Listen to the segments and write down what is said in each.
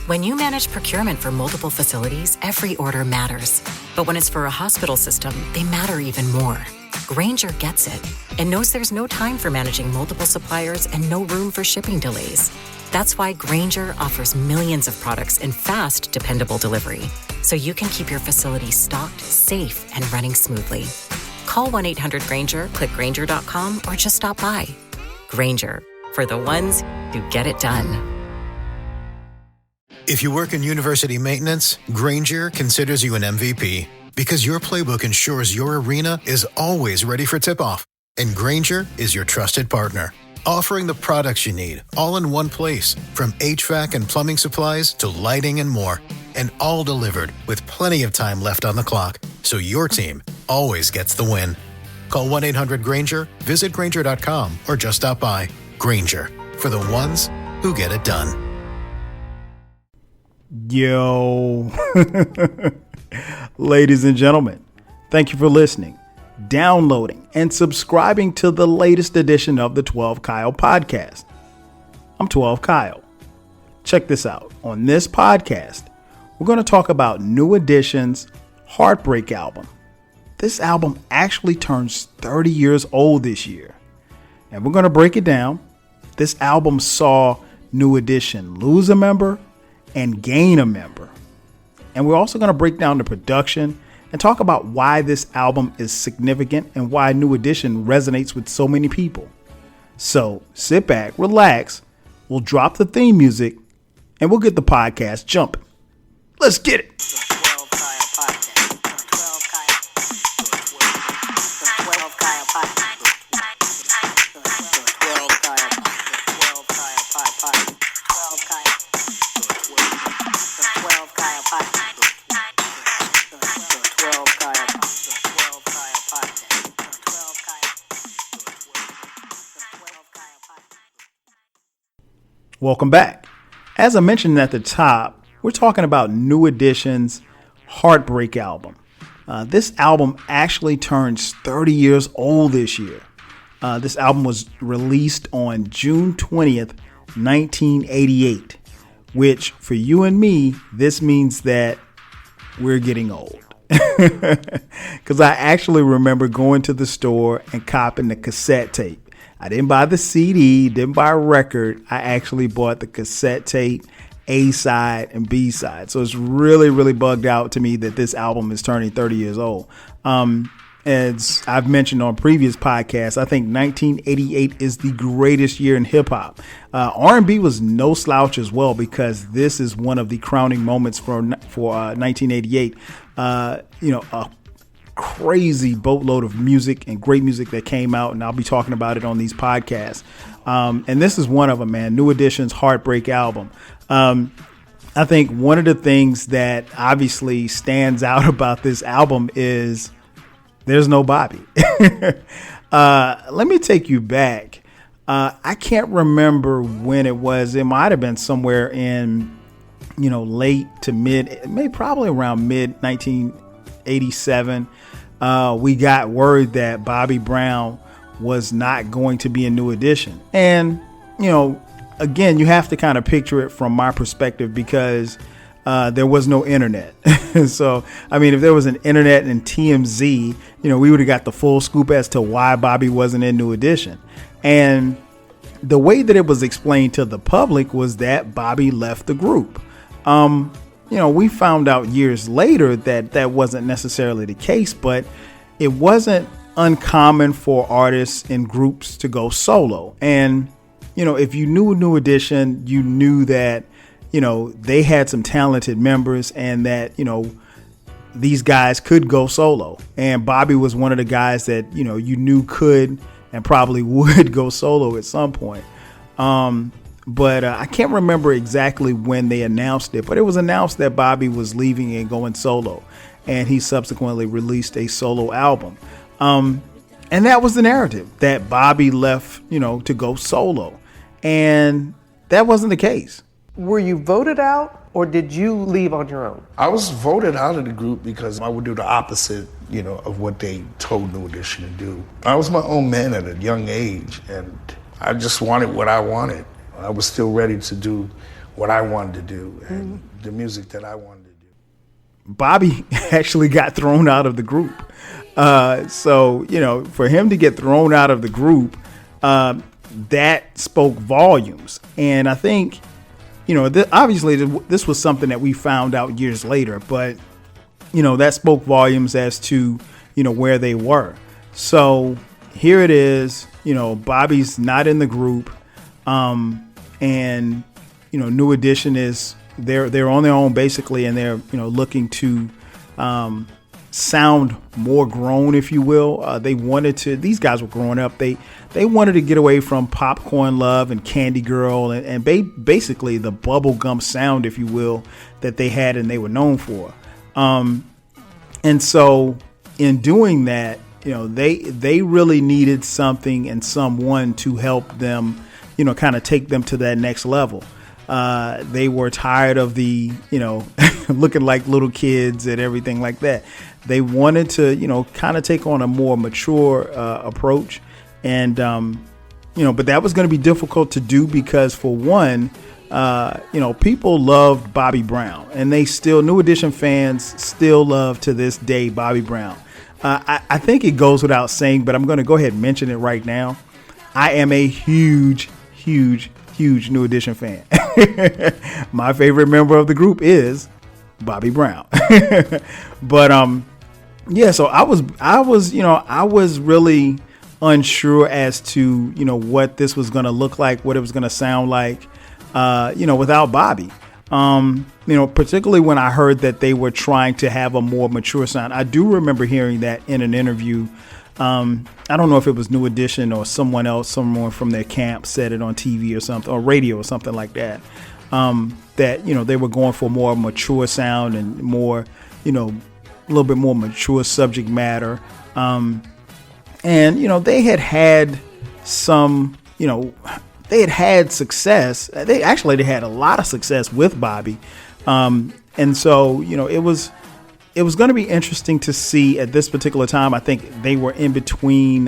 When you manage procurement for multiple facilities, every order matters. But when it's for a hospital system, they matter even more. Grainger gets it and knows there's no time for managing multiple suppliers and no room for shipping delays. That's why Grainger offers millions of products in fast, dependable delivery, so you can keep your facility stocked, safe, and running smoothly. Call 1-800-GRAINGER, click Grainger.com, or just stop by. Grainger, for the ones who get it done. If you work in university maintenance, Grainger considers you an MVP because your playbook ensures your arena is always ready for tip-off. And Grainger is your trusted partner, offering the products you need all in one place, from HVAC and plumbing supplies to lighting and more, and all delivered with plenty of time left on the clock, so your team always gets the win. Call 1-800-GRAINGER, visit Grainger.com, or just stop by. Grainger, for the ones who get it done. Yo, ladies and gentlemen, thank you for listening, downloading, and subscribing to the latest edition of the 12 Kyle podcast. I'm 12 Kyle. Check this out. On this podcast, we're going to talk about New Edition's Heartbreak album. This album actually turns 30 years old this year, and we're going to break it down. This album saw New Edition lose a member and gain a member. And we're also going to break down the production and talk about why this album is significant and why New Edition resonates with so many people. So sit back, relax, we'll drop the theme music, and we'll get the podcast jumping. Let's get it. Welcome back. As I mentioned at the top, we're talking about New Edition's Heartbreak album. This album actually turns 30 years old this year. This album was released on June 20th, 1988, which for you and me, this means that we're getting old. Because I actually remember going to the store and copping the cassette tape. I didn't buy the CD, didn't buy a record. I actually bought the cassette tape, A-side and B-side. So it's really, really bugged out to me that this album is turning 30 years old. As I've mentioned on previous podcasts, I think 1988 is the greatest year in hip hop. R&B was no slouch as well, because this is one of the crowning moments for 1988. A crazy boatload of music and great music that came out, and I'll be talking about it on these podcasts. And this is one of them, man. New Edition's Heartbreak album. I think one of the things that obviously stands out about this album is there's no Bobby. Let me take you back. I can't remember when it was. It might have been somewhere in, late to mid, maybe probably around mid 1987. We got word that Bobby Brown was not going to be a New Edition. And, again, you have to kind of picture it from my perspective, because there was no internet. So, if there was an internet and TMZ, we would have got the full scoop as to why Bobby wasn't in New Edition. And the way that it was explained to the public was that Bobby left the group. We found out years later that that wasn't necessarily the case, but it wasn't uncommon for artists and groups to go solo. And, if you knew New Edition, you knew that, they had some talented members, and that, these guys could go solo. And Bobby was one of the guys that, you knew could and probably would go solo at some point. But I can't remember exactly when they announced it, but it was announced that Bobby was leaving and going solo, and he subsequently released a solo album. And that was the narrative, that Bobby left, to go solo. And that wasn't the case. Were you voted out, or did you leave on your own? I was voted out of the group because I would do the opposite, of what they told New Edition to do. I was my own man at a young age, and I just wanted what I wanted. I was still ready to do what I wanted to do and the music that I wanted to do. Bobby actually got thrown out of the group. So, for him to get thrown out of the group, that spoke volumes. And I think, obviously this was something that we found out years later, but, that spoke volumes as to, where they were. So here it is, Bobby's not in the group. And, New Edition is they're on their own basically. And they're, looking to, sound more grown, if you will. These guys were growing up. They wanted to get away from Popcorn Love and Candy Girl and basically the bubblegum sound, if you will, that they had and they were known for. And so in doing that, they really needed something and someone to help them, kind of take them to that next level. They were tired of the, looking like little kids and everything like that. They wanted to, kind of take on a more mature approach. And, but that was going to be difficult to do because, for one, people loved Bobby Brown, and New Edition fans still love to this day Bobby Brown. I think it goes without saying, but I'm going to go ahead and mention it right now. I am a huge New Edition fan. My favorite member of the group is Bobby Brown. But so I was really unsure as to what this was going to look like, what it was going to sound like, without Bobby. Particularly when I heard that they were trying to have a more mature sound. I do remember hearing that in an interview. I don't know if it was New Edition or someone from their camp said it on TV or something, or radio or something like that. That, they were going for more mature sound and more, a little bit more mature subject matter. And, they had some, they had success. They had a lot of success with Bobby. And so, it was going to be interesting to see at this particular time. I think they were in between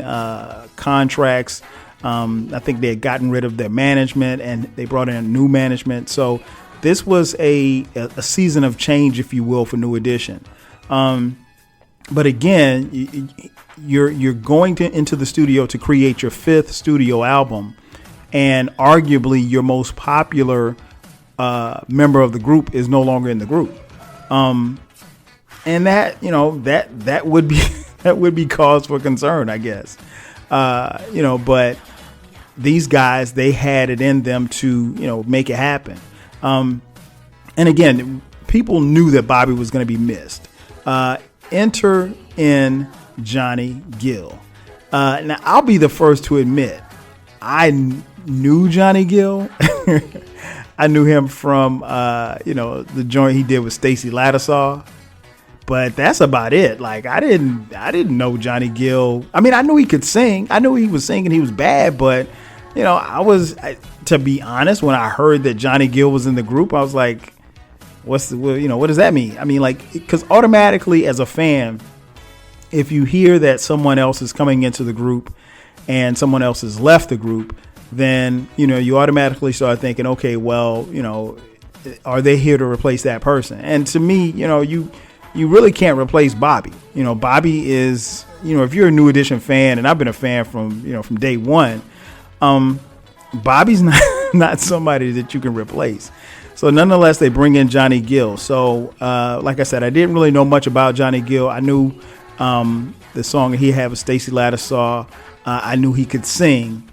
contracts. I think they had gotten rid of their management and they brought in new management. So this was a season of change, if you will, for New Edition. But again, you're going into the studio to create your fifth studio album, and arguably your most popular member of the group is no longer in the group. And that, that would be that would be cause for concern, I guess. But these guys, they had it in them to, make it happen. And again, people knew that Bobby was going to be missed. Enter in Johnny Gill. Now, I'll be the first to admit, I knew Johnny Gill. I knew him from, the joint he did with Stacey Lattisaw. But that's about it. Like, I didn't know Johnny Gill. I mean, I knew he could sing. I knew he was singing. He was bad. But, to be honest, when I heard that Johnny Gill was in the group, I was like, what does that mean? I mean, like, because automatically as a fan, if you hear that someone else is coming into the group and someone else has left the group, then, you automatically start thinking, okay, well, are they here to replace that person? And to me, you really can't replace Bobby. Bobby is, if you're a New Edition fan, and I've been a fan from day one, Bobby's not somebody that you can replace. So nonetheless, they bring in Johnny Gill. So, like I said, I didn't really know much about Johnny Gill. I knew the song he had with Stacey Lattisaw. I knew he could sing.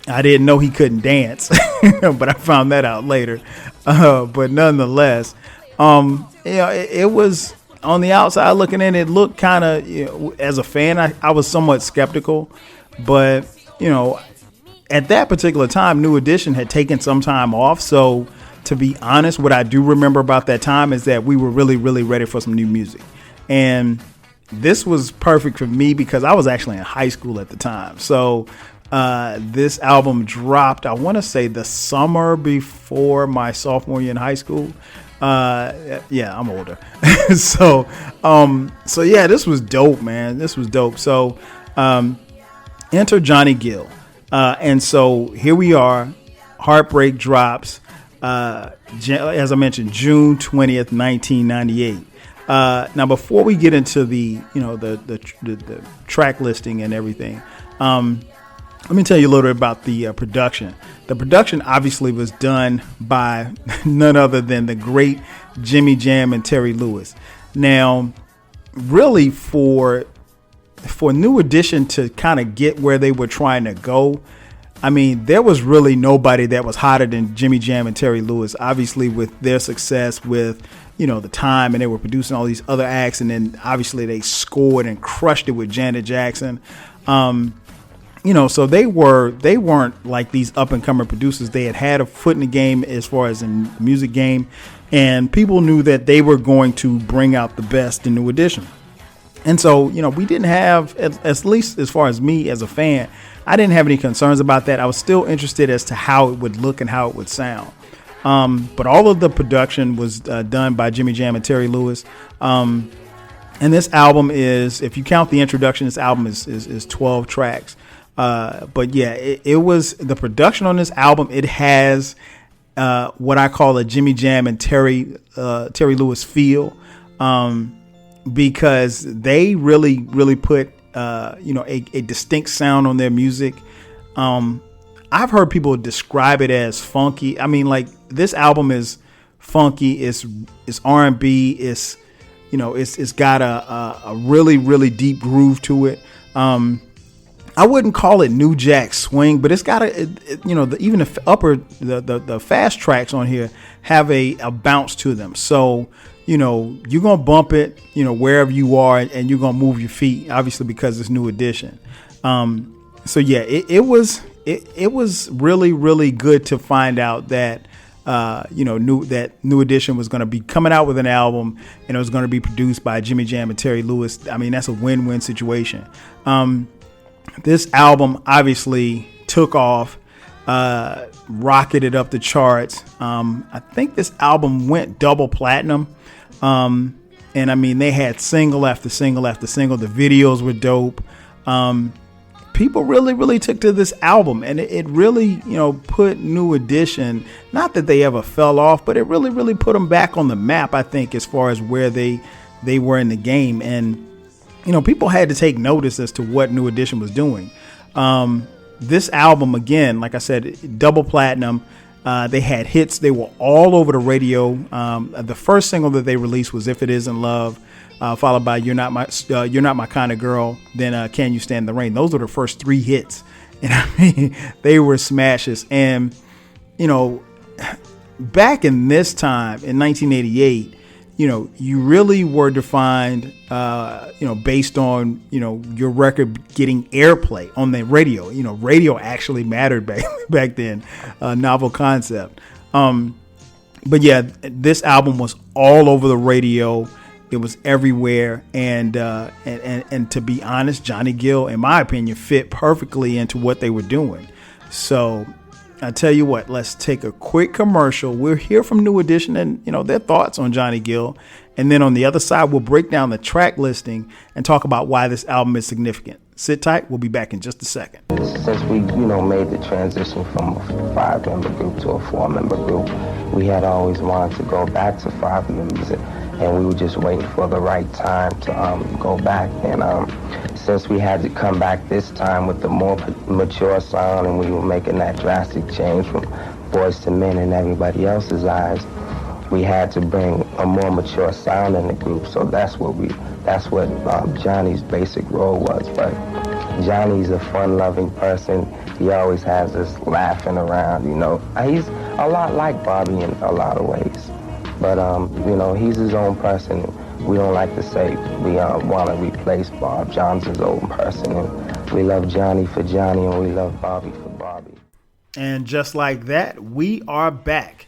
I didn't know he couldn't dance, but I found that out later. But nonetheless, it was on the outside looking in. It looked kind of, as a fan, I was somewhat skeptical. But, at that particular time, New Edition had taken some time off. So, to be honest, what I do remember about that time is that we were really, really ready for some new music. And this was perfect for me because I was actually in high school at the time. So, this album dropped, I want to say, the summer before my sophomore year in high school. Yeah, I'm older. So yeah, this was dope, man. This was dope. So, enter Johnny Gill. And so here we are. Heartbreak drops. as I mentioned, June 20th, 1998. Now, before we get into the track listing and everything, let me tell you a little bit about the production. The production obviously was done by none other than the great Jimmy Jam and Terry Lewis. Now, really for New Edition to kind of get where they were trying to go, I mean, there was really nobody that was hotter than Jimmy Jam and Terry Lewis, obviously with their success with, the time, and they were producing all these other acts, and then obviously they scored and crushed it with Janet Jackson. So they weren't like these up and coming producers. They had a foot in the game as far as in the music game, and people knew that they were going to bring out the best in New Edition. And so, we didn't have, at least as far as me as a fan, I didn't have any concerns about that. I was still interested as to how it would look and how it would sound. But all of the production was done by Jimmy Jam and Terry Lewis. And this album is, if you count the introduction, this album is 12 tracks. But yeah, it was the production on this album. It has what I call a Jimmy Jam and Terry Lewis feel, because they really put a distinct sound on their music. I've heard people describe it as funky. I mean, like, this album is funky. It's R&B. It's got a really deep groove to it. I wouldn't call it New Jack Swing, but it's got even the fast tracks on here have a bounce to them. So, you're going to bump it, wherever you are, and you're going to move your feet, obviously, because it's New Edition. So yeah, it was really good to find out that, New Edition was going to be coming out with an album, and it was going to be produced by Jimmy Jam and Terry Lewis. I mean, that's a win-win situation. This album obviously took off, rocketed up the charts. I think this album went double platinum. And I mean, they had single after single after single. The videos were dope. People really took to this album, and it really, put New Edition, not that they ever fell off, but it really put them back on the map, I think, as far as where they were in the game. And people had to take notice as to what New Edition was doing. This album, again, like I said, double platinum. They had hits. They were all over the radio. The first single that they released was "If It Isn't Love," followed by "You're Not My Kind of Girl." Then "Can You Stand the Rain." Those were the first three hits, and I mean, they were smashes. And back in this time in 1988. You really were defined, based on, your record getting airplay on the radio. Radio actually mattered back then, novel concept. But yeah, this album was all over the radio. It was everywhere. And to be honest, Johnny Gill, in my opinion, fit perfectly into what they were doing. So I tell you what, let's take a quick commercial. We'll hear from New Edition and, their thoughts on Johnny Gill. And then on the other side, we'll break down the track listing and talk about why this album is significant. Sit tight. We'll be back in just a second. Since we, made the transition from a 5-member group to a 4-member group, we had always wanted to go back to 5 members, and we were just waiting for the right time to go back. And since we had to come back this time with the more mature sound, and we were making that drastic change from Boys to Men in everybody else's eyes, we had to bring a more mature sound in the group. So that's what Johnny's basic role was. But Johnny's a fun-loving person. He always has us laughing around. He's a lot like Bobby in a lot of ways. But he's his own person. We don't like to say we want to replace Bob. John's his own person, and we love Johnny for Johnny, and we love Bobby for Bobby. And just like that, we are back.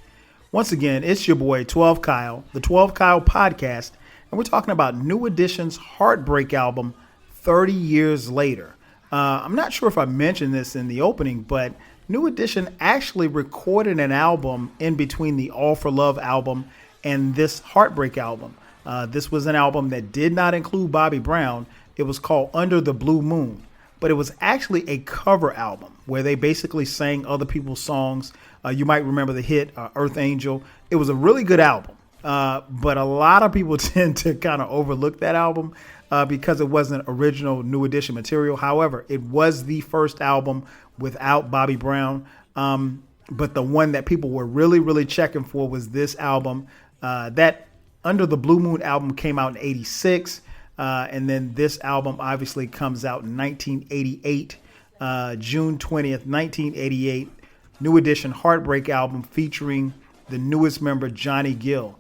Once again, it's your boy 12 Kyle, the 12 Kyle podcast, and we're talking about New Edition's Heartbreak album, 30 Years Later. I'm not sure if I mentioned this in the opening, but New Edition actually recorded an album in between the All for Love album and this Heartbreak album. This was an album that did not include Bobby Brown. It was called Under the Blue Moon. but it was actually a cover album where they basically sang other people's songs. You might remember the hit Earth Angel. It was a really good album, but a lot of people tend to kind of overlook that album because it wasn't original New Edition material. However, it was the first album without Bobby Brown. But the one that people were really, really checking for was this album. That Under the Blue Moon album came out in 86. And then this album obviously comes out in 1988, June 20th, 1988. New Edition Heartbreak album featuring the newest member, Johnny Gill.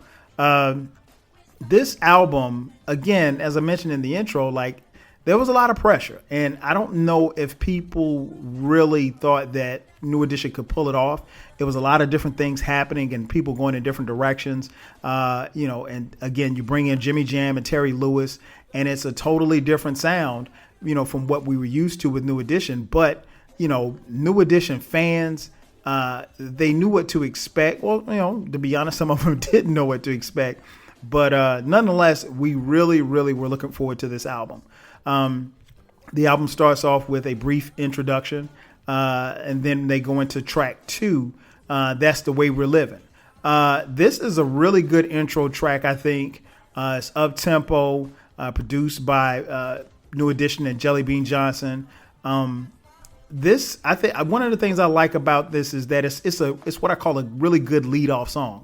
This album, again, as I mentioned in the intro, like, there was a lot of pressure, and I don't know if people really thought that New Edition could pull it off. It was a lot of different things happening and people going in different directions. And again, you bring in Jimmy Jam and Terry Lewis, and it's a totally different sound, from what we were used to with New Edition. But, New Edition fans, they knew what to expect. Well, to be honest, some of them didn't know what to expect. But nonetheless, we really, really were looking forward to this album. The album starts off with a brief introduction, and then they go into track 2. That's The Way We're Living. This is a really good intro track, I think. It's up-tempo, produced by New Edition and Jelly Bean Johnson. This, I think, one of the things I like about this is that it's what I call a really good lead-off song.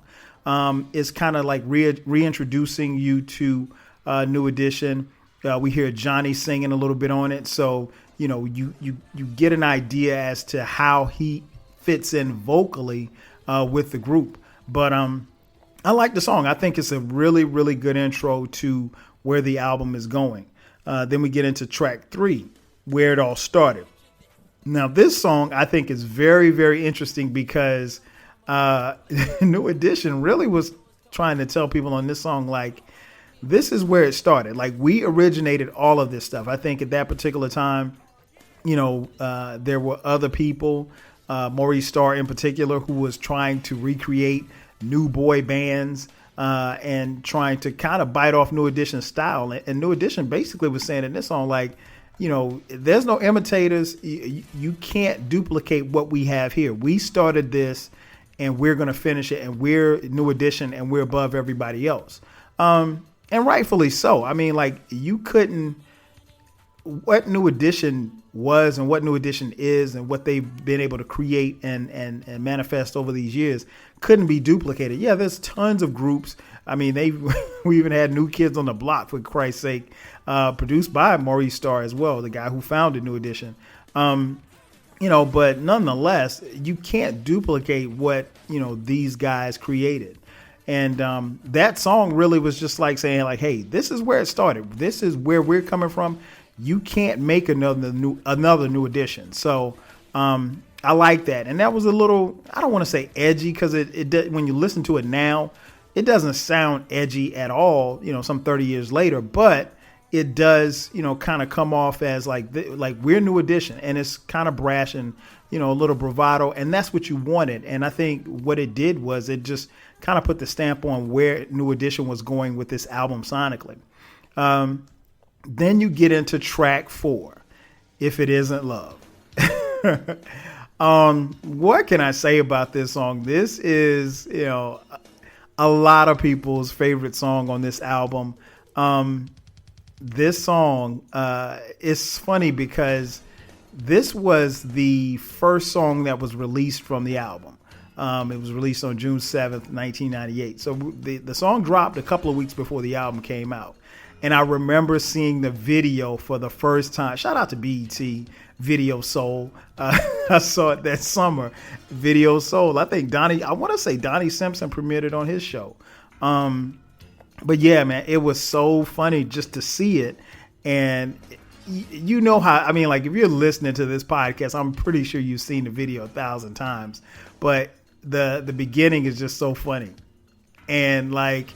It's kind of like reintroducing you to New Edition. We hear Johnny singing a little bit on it, so you get an idea as to how he fits in vocally with the group. But I like the song. I think it's a really, really good intro to where the album is going. Then we get into track 3, Where It All Started. Now, this song I think is very, very interesting because New Edition really was trying to tell people on this song, like, this is where it started. Like, we originated all of this stuff. I think at that particular time, there were other people, Maurice Starr in particular, who was trying to recreate new boy bands and trying to kind of bite off New Edition's style. And New Edition basically was saying in this song, like, there's no imitators. You can't duplicate what we have here. We started this and we're going to finish it, and we're New Edition and we're above everybody else. And rightfully so. I mean, like, you couldn't, what New Edition was and what New Edition is and what they've been able to create and manifest over these years couldn't be duplicated. Yeah, there's tons of groups. I mean, we even had New Kids on the Block, for Christ's sake, produced by Maurice Starr as well, the guy who founded New Edition. But nonetheless, you can't duplicate what, these guys created. And that song really was just like saying, like, hey, this is where it started. This is where we're coming from. You can't make another New Edition. So I like that. And that was a little, I don't want to say edgy, because it when you listen to it now, it doesn't sound edgy at all, some 30 years later. But it does, kind of come off as like we're New Edition. And it's kind of brash and, a little bravado. And that's what you wanted. And I think what it did was it just kind of put the stamp on where New Edition was going with this album sonically. Then you get into track 4, If It Isn't Love. What can I say about this song? This is, a lot of people's favorite song on this album. This song is funny because this was the first song that was released from the album. It was released on June 7th, 1998. So the song dropped a couple of weeks before the album came out. And I remember seeing the video for the first time. Shout out to BET, Video Soul. I saw it that summer, Video Soul. I think Donnie Simpson premiered it on his show. But yeah, man, it was so funny just to see it. And how, like, if you're listening to this podcast, I'm pretty sure you've seen the video 1,000 times. But the beginning is just so funny. And like,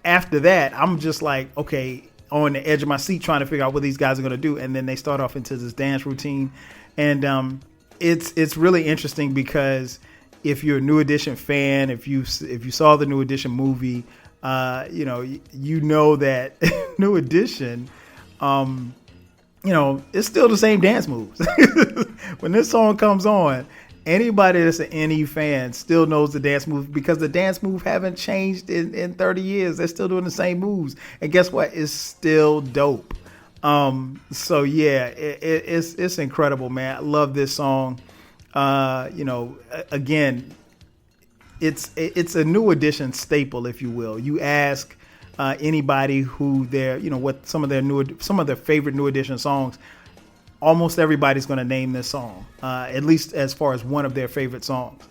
after that, I'm just like, okay, on the edge of my seat trying to figure out what these guys are going to do. And then they start off into this dance routine. And it's really interesting because if you're a New Edition fan, if you saw the New Edition movie, you know that New Edition, it's still the same dance moves. When this song comes on, anybody that's an NE fan still knows the dance move because the dance move haven't changed in 30 years. They're still doing the same moves. And guess what? It's still dope. So yeah, it's incredible, man. I love this song. Again, it's a New Edition staple, if you will. You ask anybody who what some of their favorite New Edition songs, almost everybody's going to name this song, at least as far as one of their favorite songs.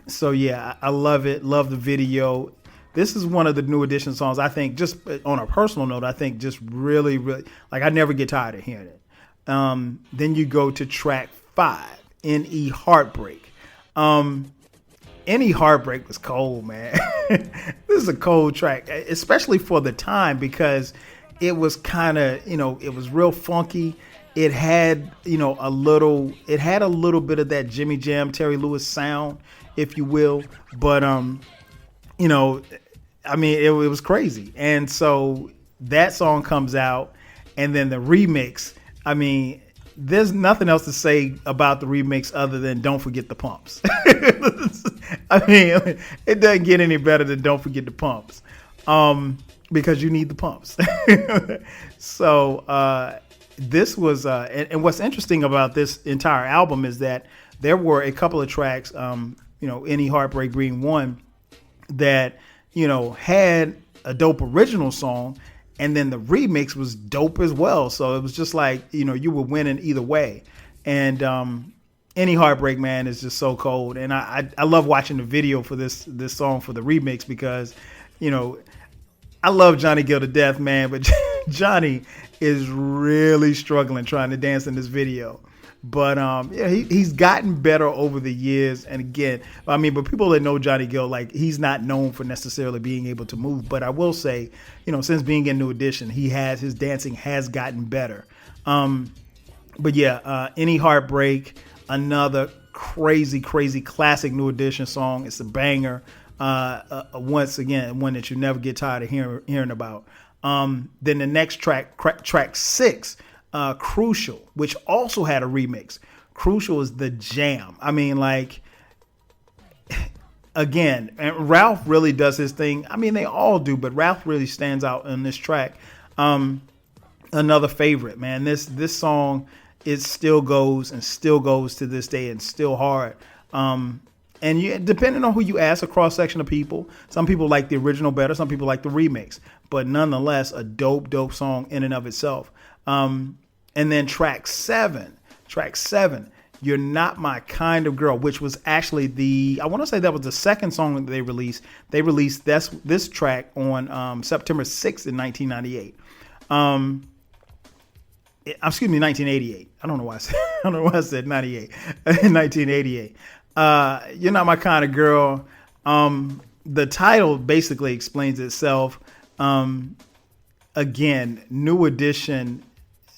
So yeah, I love it. Love the video. This is one of the New Edition songs, I think, just on a personal note, I think just really, really, like, I never get tired of hearing it. Then you go to track 5, NE Heartbreak. NE Heartbreak was cold, man. This is a cold track, especially for the time, because it was kind of, it was real funky. It had, a little bit of that Jimmy Jam, Terry Lewis sound, if you will. But, it was crazy. And so that song comes out, and then the remix, there's nothing else to say about the remix other than don't forget the pumps. It doesn't get any better than don't forget the pumps, because you need the pumps. So this was, and what's interesting about this entire album is that there were a couple of tracks, NE Heartbreak being one, that, had a dope original song, and then the remix was dope as well. So it was just like, you were winning either way. And NE Heartbreak, man, is just so cold. And I love watching the video for this song for the remix because, I love Johnny Gill to death, man, but Johnny is really struggling trying to dance in this video. But he's gotten better over the years. And again, but people that know Johnny Gill, like, he's not known for necessarily being able to move. But I will say, since being in New Edition, his dancing has gotten better. But yeah, NE Heartbreak, another crazy, crazy classic New Edition song. It's a banger. Once again, one that you never get tired of hearing about. Then the next track 6, Crucial, which also had a remix. Crucial is the jam. Again, and Ralph really does his thing. They all do, but Ralph really stands out in this track. Another favorite, man. This song, it still goes to this day and still hard. And depending on who you ask, a cross section of people, some people like the original better, some people like the remix, but nonetheless, a dope song in and of itself. And then track 7, You're Not My Kind of Girl, which was actually I want to say that was the second song that they released. They released this track on September 6th in 1998. Excuse me, 1988. I don't know why I said 98. In 1988. You're Not My Kind of Girl. The title basically explains itself. Again, New Edition,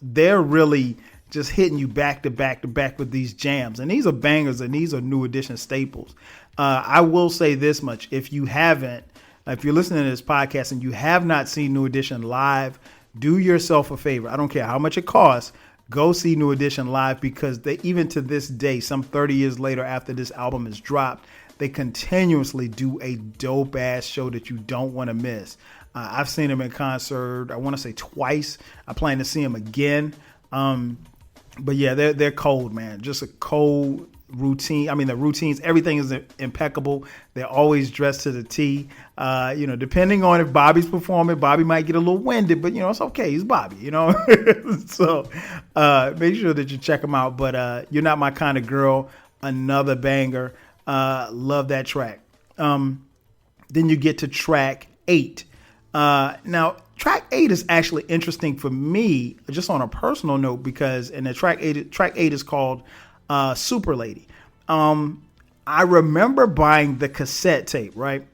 they're really just hitting you back to back to back with these jams. And these are bangers, and these are New Edition staples. I will say this much. If you're listening to this podcast and you have not seen New Edition live, do yourself a favor. I don't care how much it costs. Go see New Edition live, because they, even to this day, some 30 years later after this album is dropped, they continuously do a dope ass show that you don't want to miss. I've seen them in concert, I want to say twice. I plan to see them again. But yeah, they're cold, man. Just a cold routine. The routines, everything is impeccable. They're always dressed to the T. Depending on if Bobby's performing, Bobby might get a little winded, but it's okay. He's Bobby, So make sure that you check them out. But You're Not My Kind of Girl, another banger. Love that track. Then you get to track 8. Now, track 8 is actually interesting for me, just on a personal note, because track 8 is called Super Lady. I remember buying the cassette tape, right?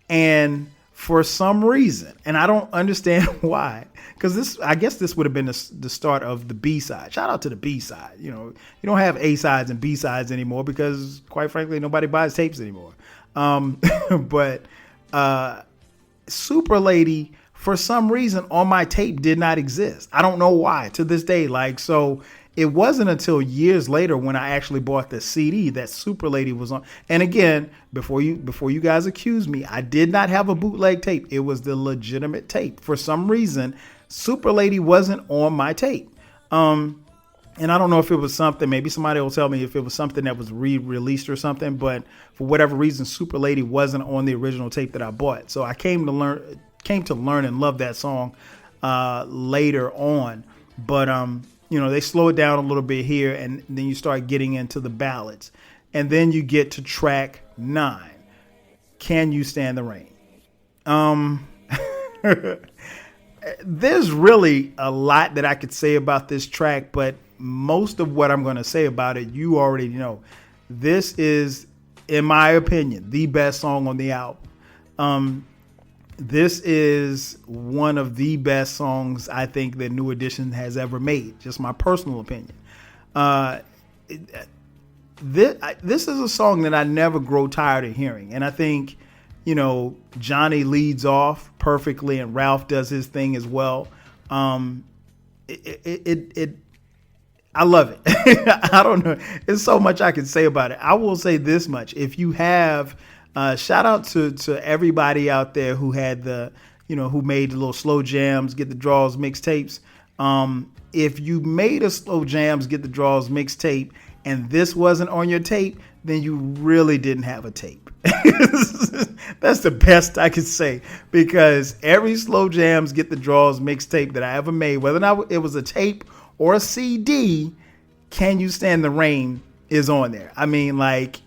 And for some reason, and I don't understand why, because I guess this would have been the start of the B-side. Shout out to the B-side. You don't have A-sides and B-sides anymore because, quite frankly, nobody buys tapes anymore. But Super Lady, for some reason On My Tape did not exist. I don't know why to this day. Like, so it wasn't until years later when I actually bought the CD that Super Lady was on. And again, before you guys accuse me, I did not have a bootleg tape. It was the legitimate tape. For some reason, Super Lady wasn't on my tape. And I don't know if it was something, maybe somebody will tell me if it was something that was re-released or something, but for whatever reason, Super Lady wasn't on the original tape that I bought. So I came to learn and love that song later on. But they slow it down a little bit here, and then you start getting into the ballads. And then you get to track 9, Can You Stand the Rain? There's really a lot that I could say about this track, but most of what I'm going to say about it, you already know. This is, in my opinion, the best song on the album. This is one of the best songs I think that New Edition has ever made. Just my personal opinion. This is a song that I never grow tired of hearing. And I think, Johnny leads off perfectly and Ralph does his thing as well. I love it. I don't know. There's so much I can say about it. I will say this much. If you have, shout out to everybody out there who had who made the little Slow Jams, Get the Draws mixtapes. If you made a Slow Jams, Get the Draws mixtape and this wasn't on your tape, then you really didn't have a tape. That's the best I could say, because every Slow Jams, Get the Draws mixtape that I ever made, whether or not it was a tape or a CD, Can You Stand the Rain is on there. I mean, like,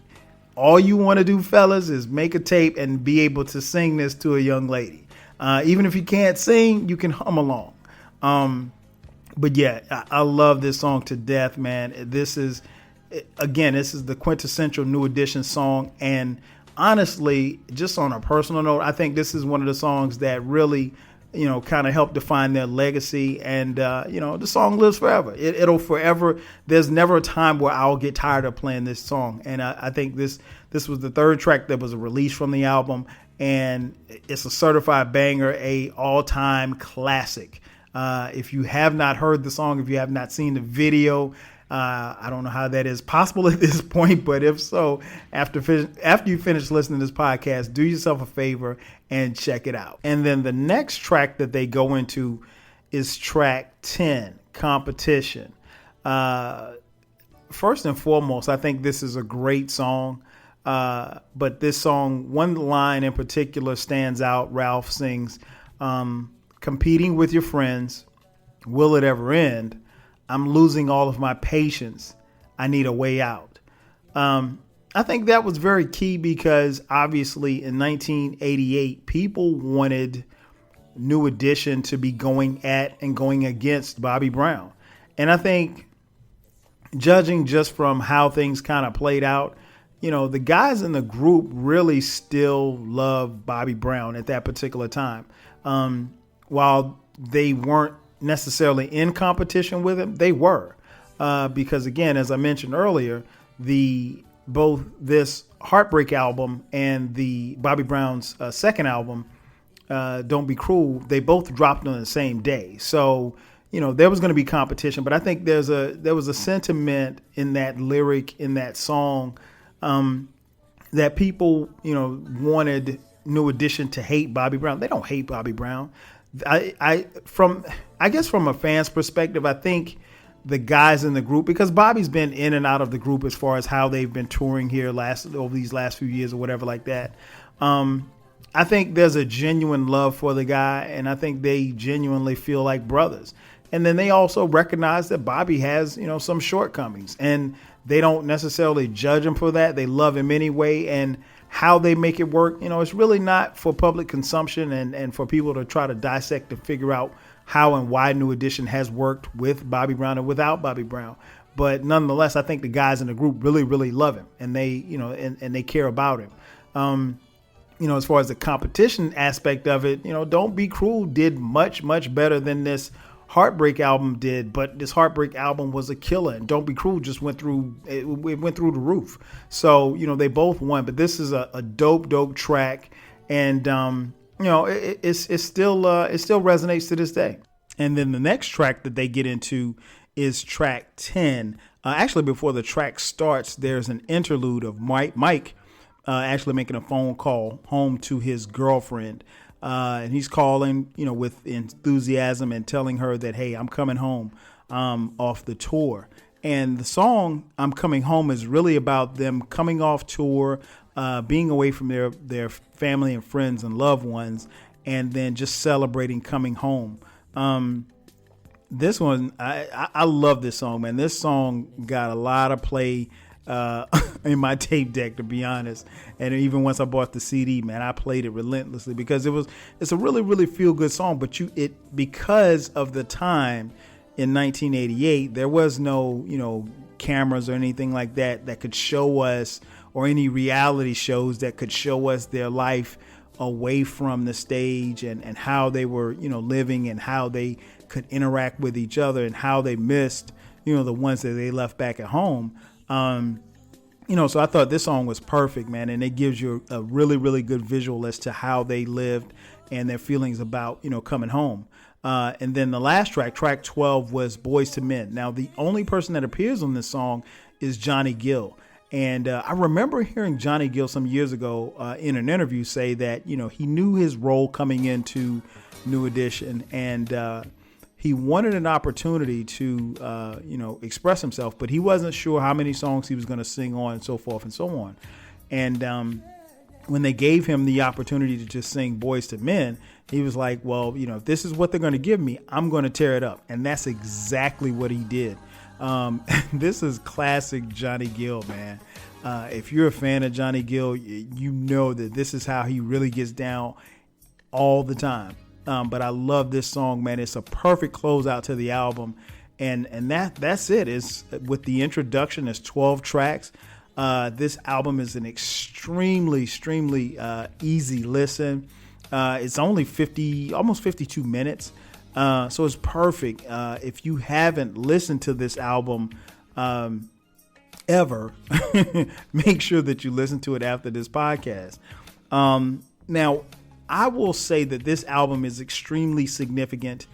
all you want to do, fellas, is make a tape and be able to sing this to a young lady. Even if you can't sing, you can hum along. But yeah, I love this song to death, man. This is the quintessential New Edition song. And honestly, just on a personal note, I think this is one of the songs that really, kind of helped define their legacy. And, the song lives forever. It'll forever. There's never a time where I'll get tired of playing this song. And I think this was the third track that was a release from the album. And it's a certified banger, a all-time classic. If you have not heard the song, if you have not seen the video, I don't know how that is possible at this point, but if so, after you finish listening to this podcast, do yourself a favor and check it out. And then the next track that they go into is track 10, Competition. First and foremost, I think this is a great song. But this song, one line in particular stands out. Ralph sings, competing with your friends, will it ever end? I'm losing all of my patience. I need a way out. I think that was very key because obviously in 1988, people wanted New Edition to be going at and going against Bobby Brown. And I think judging just from how things kind of played out, the guys in the group really still love Bobby Brown at that particular time. While they weren't necessarily in competition with him, they were. Because again, as I mentioned earlier, both this Heartbreak album and the Bobby Brown's second album, Don't Be Cruel, they both dropped on the same day. So, there was going to be competition, but I think there was a sentiment in that lyric, in that song, that people, wanted New Edition to hate Bobby Brown. They don't hate Bobby Brown. I guess from a fan's perspective, I think the guys in the group, because Bobby's been in and out of the group as far as how they've been touring here over these last few years or whatever like that. I think there's a genuine love for the guy, and I think they genuinely feel like brothers. And then they also recognize that Bobby has, some shortcomings, and they don't necessarily judge him for that. They love him anyway, and how they make it work, it's really not for public consumption and for people to try to dissect and figure out how and why New Edition has worked with Bobby Brown and without Bobby Brown. But nonetheless, I think the guys in the group really, really love him, and they, and they care about him. As far as the competition aspect of it, Don't Be Cruel did much, much better than this Heartbreak album did, but this Heartbreak album was a killer, and Don't Be Cruel just went through the roof. So, they both won, but this is a dope track. And, it still resonates to this day. And then the next track that they get into is track 10. Actually, before the track starts, there's an interlude of Mike actually making a phone call home to his girlfriend. And he's calling, with enthusiasm and telling her that, hey, I'm coming home off the tour. And the song I'm Coming Home is really about them coming off tour, being away from their family and friends and loved ones, and then just celebrating coming home. This one, I love this song, man. This song got a lot of play in my tape deck, to be honest. And even once I bought the CD, man, I played it relentlessly because it's a really, really feel good song. But because of the time in 1988, there was no, cameras or anything like that could show us, or any reality shows that could show us their life away from the stage and how they were, living, and how they could interact with each other, and how they missed, the ones that they left back at home. So I thought this song was perfect, man. And it gives you a really, really good visual as to how they lived and their feelings about, coming home. And then the last track 12, was Boys to Men. Now, the only person that appears on this song is Johnny Gill. And I remember hearing Johnny Gill some years ago in an interview say that, he knew his role coming into New Edition, and he wanted an opportunity to, express himself, but he wasn't sure how many songs he was going to sing on, and so forth and so on. And when they gave him the opportunity to just sing Boys to Men, he was like, well, if this is what they're going to give me, I'm going to tear it up. And that's exactly what he did. This is classic Johnny Gill, man. If you're a fan of Johnny Gill, you know that this is how he really gets down all the time. But I love this song, man. It's a perfect closeout to the album. And that's it. It's with the introduction, it's 12 tracks. This album is an extremely easy listen. It's only almost 52 minutes. So it's perfect. If you haven't listened to this album ever, make sure that you listen to it after this podcast. Now, I will say that this album is extremely significant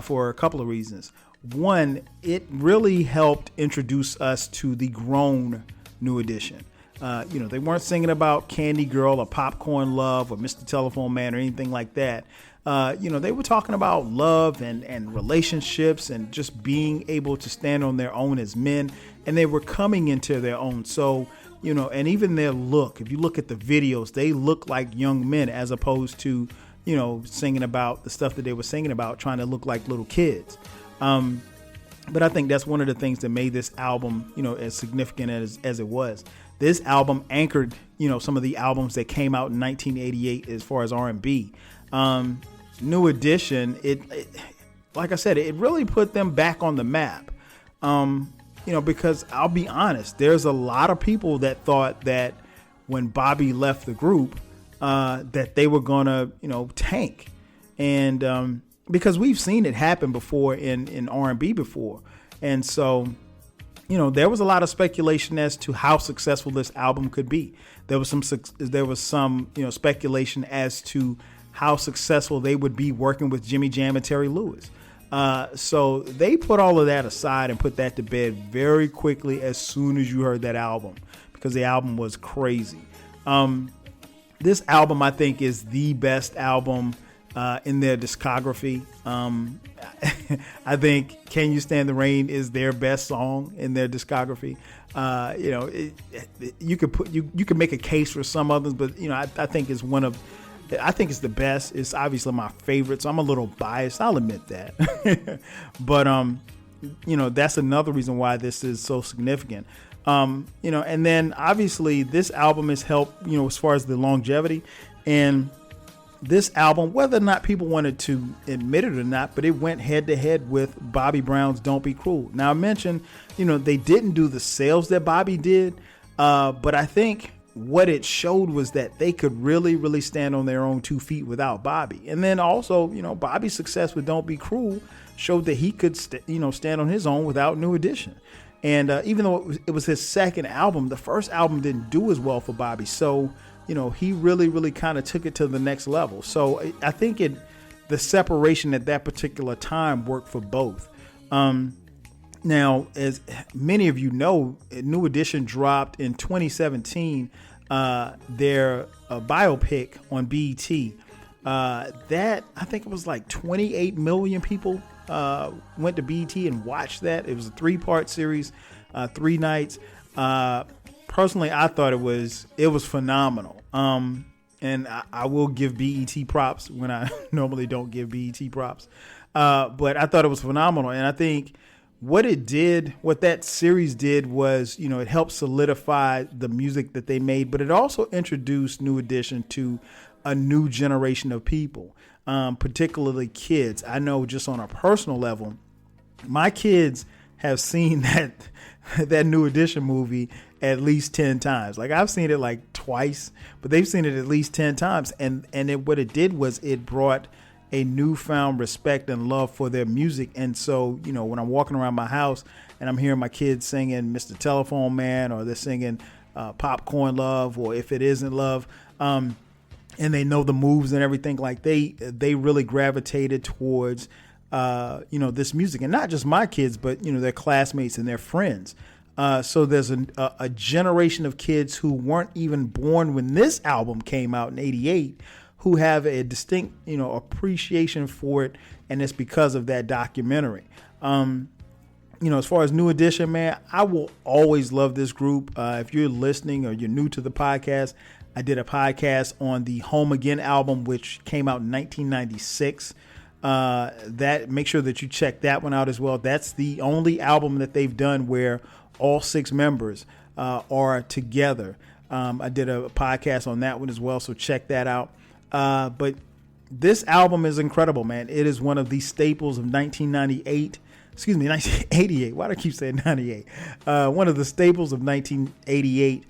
for a couple of reasons. One, it really helped introduce us to the grown New Edition. They weren't singing about Candy Girl or Popcorn Love or Mr. Telephone Man or anything like that. They were talking about love and relationships and just being able to stand on their own as men, and they were coming into their own. So, and even their look, if you look at the videos, they look like young men as opposed to, singing about the stuff that they were singing about, trying to look like little kids. But I think that's one of the things that made this album, as significant as it was. This album anchored, some of the albums that came out in 1988 as far as R&B. New Edition, it like I said, it really put them back on the map. Because I'll be honest, there's a lot of people that thought that when Bobby left the group, that they were gonna, tank. And because we've seen it happen before in R&B before. And so, there was a lot of speculation as to how successful this album could be. There was some speculation as to how successful they would be working with Jimmy Jam and Terry Lewis. So they put all of that aside and put that to bed very quickly as soon as you heard that album, because the album was crazy. This album, I think, is the best album in their discography. I think Can You Stand the Rain is their best song in their discography. You could make a case for some others, but I think it's I think it's the best. It's obviously my favorite, so I'm a little biased. I'll admit that. But that's another reason why this is so significant. And then obviously this album has helped, as far as the longevity. And this album, whether or not people wanted to admit it or not, but it went head to head with Bobby Brown's Don't Be Cruel. Now I mentioned, they didn't do the sales that Bobby did, but I think what it showed was that they could really, really stand on their own 2 feet without Bobby. And then also, Bobby's success with Don't Be Cruel showed that he could, stand on his own without New Edition. And even though it was his second album, the first album didn't do as well for Bobby. So he really kind of took it to the next level. So I think the separation at that particular time worked for both. Now, as many of you know, New Edition dropped in 2017 their biopic on BET. That, I think it was like 28 million people went to BET and watched that. It was a 3-part series, 3 nights. Personally, I thought it was phenomenal. And I will give BET props when I normally don't give BET props. But I thought it was phenomenal. And I think what that series did was, it helped solidify the music that they made, but it also introduced New Edition to a new generation of people, particularly kids. I know just on a personal level, my kids have seen that New Edition movie at least 10 times. Like, I've seen it like twice, but they've seen it at least 10 times. And what it did was it brought a newfound respect and love for their music. And so, when I'm walking around my house and I'm hearing my kids singing Mr. Telephone Man, or they're singing Popcorn Love, or If It Isn't Love, and they know the moves and everything, like they really gravitated towards this music. And not just my kids, but their classmates and their friends. So there's a generation of kids who weren't even born when this album came out in '88 who have a distinct appreciation for it, and it's because of that documentary. As far as New Edition, man, I will always love this group. If you're listening or you're new to the podcast, I did a podcast on the Home Again album, which came out in 1996. Make sure that you check that one out as well. That's the only album that they've done where all 6 members are together. I did a podcast on that one as well, so check that out. But this album is incredible, man. It is one of the staples of 1988. Why do I keep saying 98? One of the staples of 1988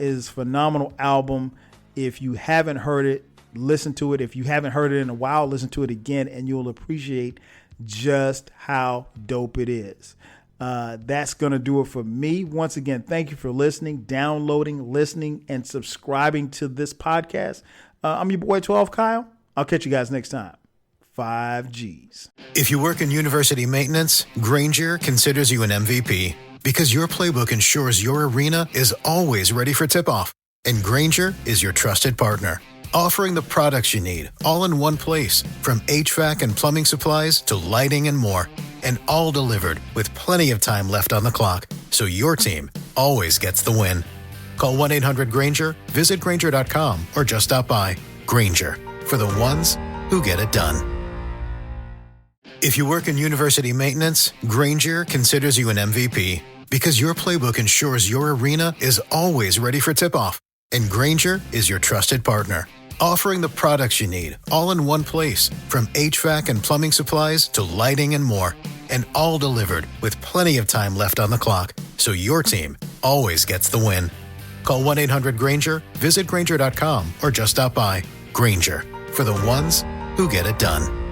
is a phenomenal album. If you haven't heard it, listen to it. If you haven't heard it in a while, listen to it again, and you'll appreciate just how dope it is. That's going to do it for me. Once again, thank you for listening, downloading, listening, and subscribing to this podcast. I'm your boy 12 Kyle. I'll catch you guys next time. 5 G's. If you work in university maintenance, Grainger considers you an MVP because your playbook ensures your arena is always ready for tip-off. And Grainger is your trusted partner, offering the products you need all in one place, from HVAC and plumbing supplies to lighting and more. And all delivered with plenty of time left on the clock, so your team always gets the win. Call 1-800-GRAINGER, visit Grainger.com, or just stop by. Grainger, for the ones who get it done. If you work in university maintenance, Grainger considers you an MVP because your playbook ensures your arena is always ready for tip-off. And Grainger is your trusted partner, offering the products you need all in one place, from HVAC and plumbing supplies to lighting and more. And all delivered with plenty of time left on the clock, so your team always gets the win. Call 1-800-GRAINGER, visit Grainger.com, or just stop by. Grainger, for the ones who get it done.